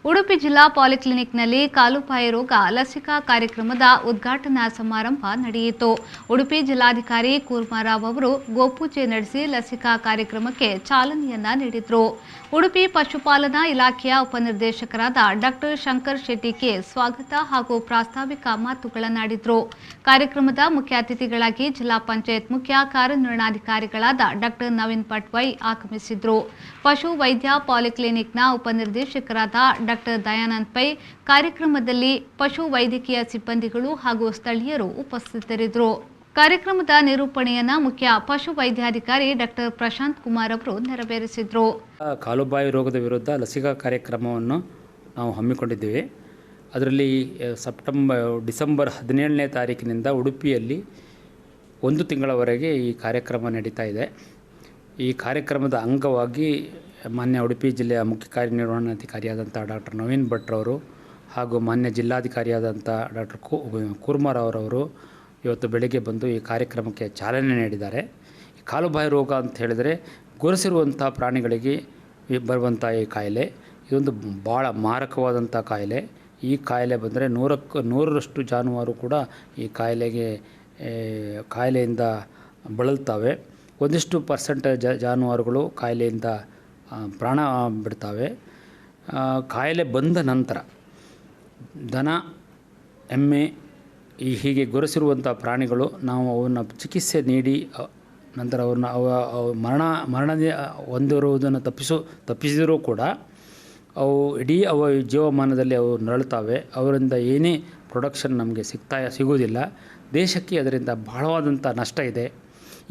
ಉಡುಪಿ ಜಿಲ್ಲಾ ಪಾಲಿಕ್ಲಿನಿಕ್ನಲ್ಲಿ ಕಾಲುಬಾಯಿ ರೋಗ ಲಸಿಕಾ ಕಾರ್ಯಕ್ರಮದ ಉದ್ಘಾಟನಾ ಸಮಾರಂಭ ನಡೆಯಿತು. ಉಡುಪಿ ಜಿಲ್ಲಾಧಿಕಾರಿ ಕೂರ್ಮಾರಾವ್ ಅವರು ಗೋಪೂಜೆ ನಡೆಸಿ ಲಸಿಕಾ ಕಾರ್ಯಕ್ರಮಕ್ಕೆ ಚಾಲನೆಯನ್ನ ನೀಡಿದರು. ಉಡುಪಿ ಪಶುಪಾಲನಾ ಇಲಾಖೆಯ ಉಪನಿರ್ದೇಶಕರಾದ ಡಾಕ್ಟರ್ ಶಂಕರ್ ಶೆಟ್ಟಿಗೆ ಸ್ವಾಗತ ಹಾಗೂ ಪ್ರಾಸ್ತಾವಿಕ ಮಾತುಗಳನ್ನಾಡಿದರು. ಕಾರ್ಯಕ್ರಮದ ಮುಖ್ಯ ಅತಿಥಿಗಳಾಗಿ ಜಿಲ್ಲಾ ಪಂಚಾಯತ್ ಮುಖ್ಯ ಕಾರ್ಯನಿರ್ವಹಣಾಧಿಕಾರಿಗಳಾದ ಡಾಕ್ಟರ್ ನವೀನ್ ಪಟ್ವೈ ಆಗಮಿಸಿದರು. ಪಶು ವೈದ್ಯ ಪಾಲಿಕ್ಲಿನಿಕ್ನ ಉಪನಿರ್ದೇಶಕರಾದ ಡಾಕ್ಟರ್ ದಯಾನಂದ್ ಪೈ, ಕಾರ್ಯಕ್ರಮದಲ್ಲಿ ಪಶು ವೈದ್ಯಕೀಯ ಸಿಬ್ಬಂದಿಗಳು ಹಾಗೂ ಸ್ಥಳೀಯರು ಉಪಸ್ಥಿತರಿದ್ದರು. ಕಾರ್ಯಕ್ರಮದ ನಿರೂಪಣೆಯನ್ನು ಮುಖ್ಯ ಪಶು ವೈದ್ಯಾಧಿಕಾರಿ ಡಾಕ್ಟರ್ ಪ್ರಶಾಂತ್ ಕುಮಾರ್ ಅವರು ನೆರವೇರಿಸಿದರು. ಕಾಲುಬಾಯಿ ರೋಗದ ವಿರುದ್ಧ ಲಸಿಕಾ ಕಾರ್ಯಕ್ರಮವನ್ನು ನಾವು ಹಮ್ಮಿಕೊಂಡಿದ್ದೇವೆ. ಅದರಲ್ಲಿ ಡಿಸೆಂಬರ್ 17ನೇ ತಾರೀಕಿನಿಂದ ಉಡುಪಿಯಲ್ಲಿ 1 ತಿಂಗಳವರೆಗೆ ಈ ಕಾರ್ಯಕ್ರಮ ನಡೀತಾ ಇದೆ. ಈ ಕಾರ್ಯಕ್ರಮದ ಅಂಗವಾಗಿ ಮಾನ್ಯ ಉಡುಪಿ ಜಿಲ್ಲೆಯ ಮುಖ್ಯ ಕಾರ್ಯನಿರ್ವಹಣಾಧಿಕಾರಿಯಾದಂಥ ಡಾಕ್ಟರ್ ನವೀನ್ ಭಟ್ರವರು ಹಾಗೂ ಮಾನ್ಯ ಜಿಲ್ಲಾಧಿಕಾರಿಯಾದಂಥ ಡಾಕ್ಟರ್ ಕೂರ್ಮಾರಾವ್ ಅವರು ಇವತ್ತು ಬೆಳಗ್ಗೆ ಬಂದು ಈ ಕಾರ್ಯಕ್ರಮಕ್ಕೆ ಚಾಲನೆ ನೀಡಿದ್ದಾರೆ. ಈ ಕಾಲುಬಾಯಿ ರೋಗ ಅಂತ ಹೇಳಿದರೆ ಗೊರಸಿರುವಂಥ ಪ್ರಾಣಿಗಳಿಗೆ ಬರುವಂಥ ಈ ಕಾಯಿಲೆ, ಇದೊಂದು ಭಾಳ ಮಾರಕವಾದಂಥ ಕಾಯಿಲೆ. ಈ ಕಾಯಿಲೆ ಬಂದರೆ 100ರಷ್ಟು ಜಾನುವಾರು ಕೂಡ ಈ ಕಾಯಿಲೆಯಿಂದ ಬಳಲ್ತವೆ. ಒಂದಿಷ್ಟು ಪರ್ಸೆಂಟ್ ಜಾನುವಾರುಗಳು ಕಾಯಿಲೆಯಿಂದ ಪ್ರಾಣ ಬಿಡ್ತವೆ. ಕಾಯಿಲೆ ಬಂದ ನಂತರ ದನ, ಎಮ್ಮೆ ಹೀಗೆ ಗೊರಸಿರುವಂಥ ಪ್ರಾಣಿಗಳು ನಾವು ಅವನ್ನು ಚಿಕಿತ್ಸೆ ನೀಡಿ ನಂತರ ಅವ್ರನ್ನ ಮರಣದ ಹೊಂದಿರುವುದನ್ನು ತಪ್ಪಿಸಿದರೂ ಕೂಡ ಅವು ಇಡೀ ಜೀವಮಾನದಲ್ಲಿ ಅವು ನರಳುತ್ತವೆ. ಅವರಿಂದ ಏನೇ ಪ್ರೊಡಕ್ಷನ್ ನಮಗೆ ಸಿಗುವುದಿಲ್ಲ. ದೇಶಕ್ಕೆ ಅದರಿಂದ ಬಹಳವಾದಂಥ ನಷ್ಟ ಇದೆ.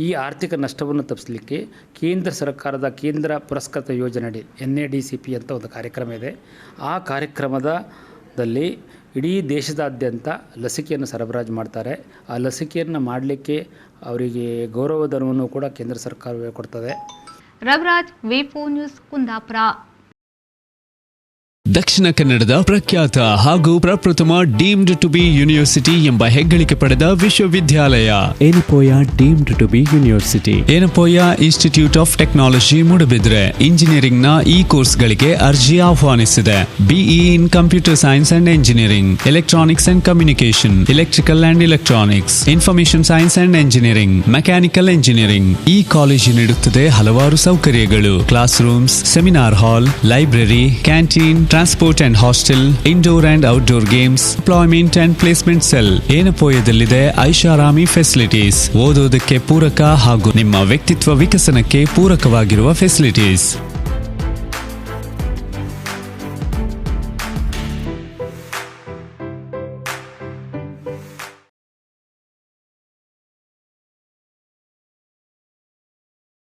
ಈ ಆರ್ಥಿಕ ನಷ್ಟವನ್ನು ತಪ್ಪಿಸಲಿಕ್ಕೆ ಕೇಂದ್ರ ಸರ್ಕಾರದ ಕೇಂದ್ರ ಪುರಸ್ಕೃತ ಯೋಜನೆಯಡಿ NADCP ಅಂತ ಒಂದು ಕಾರ್ಯಕ್ರಮ ಇದೆ. ಆ ಕಾರ್ಯಕ್ರಮದಲ್ಲಿ ಇಡೀ ದೇಶದಾದ್ಯಂತ ಲಸಿಕೆಯನ್ನು ಸರಬರಾಜು ಮಾಡ್ತಾರೆ. ಆ ಲಸಿಕೆಯನ್ನು ಮಾಡಲಿಕ್ಕೆ ಅವರಿಗೆ ಗೌರವಧನವನ್ನು ಕೂಡ ಕೇಂದ್ರ ಸರ್ಕಾರವೇ ಕೊಡ್ತದೆ. Raviraj, V4 news, Kundapura. ದಕ್ಷಿಣ ಕನ್ನಡದ ಪ್ರಖ್ಯಾತ ಹಾಗೂ ಪ್ರಪ್ರಥಮ ಡೀಮ್ಡ್ ಟು ಬಿ ಯೂನಿವರ್ಸಿಟಿ ಎಂಬ ಹೆಗ್ಗಳಿಕೆ ಪಡೆದ ವಿಶ್ವವಿದ್ಯಾಲಯ Yenepoya deemed to be university. Yenepoya institute of technology Moodbidri engineering ನ ಈ ಕೋರ್ಸ್ಗಳಿಗೆ ಅರ್ಜಿ ಆಹ್ವಾನಿಸಿದೆ. BE in computer science and engineering, electronics and communication, electrical and electronics, information science and engineering, mechanical engineering. ಈ ಕಾಲೇಜು ನೀಡುತ್ತದೆ ಹಲವಾರು ಸೌಕರ್ಯಗಳು: classrooms, seminar hall, library, canteen, transport and hostel, indoor and outdoor games, employment and placement cell. ಏನಪೋಯದಲ್ಲಿದೆ ಐಷಾರಾಮಿ facilities, ಓದೋದಕ್ಕೆ ಪೂರಕ ಹಾಗೂ ನಿಮ್ಮ ವ್ಯಕ್ತಿತ್ವ ವಿಕಸನಕ್ಕೆ ಪೂರಕವಾಗಿರುವ ಫೆಸಿಲಿಟೀಸ್.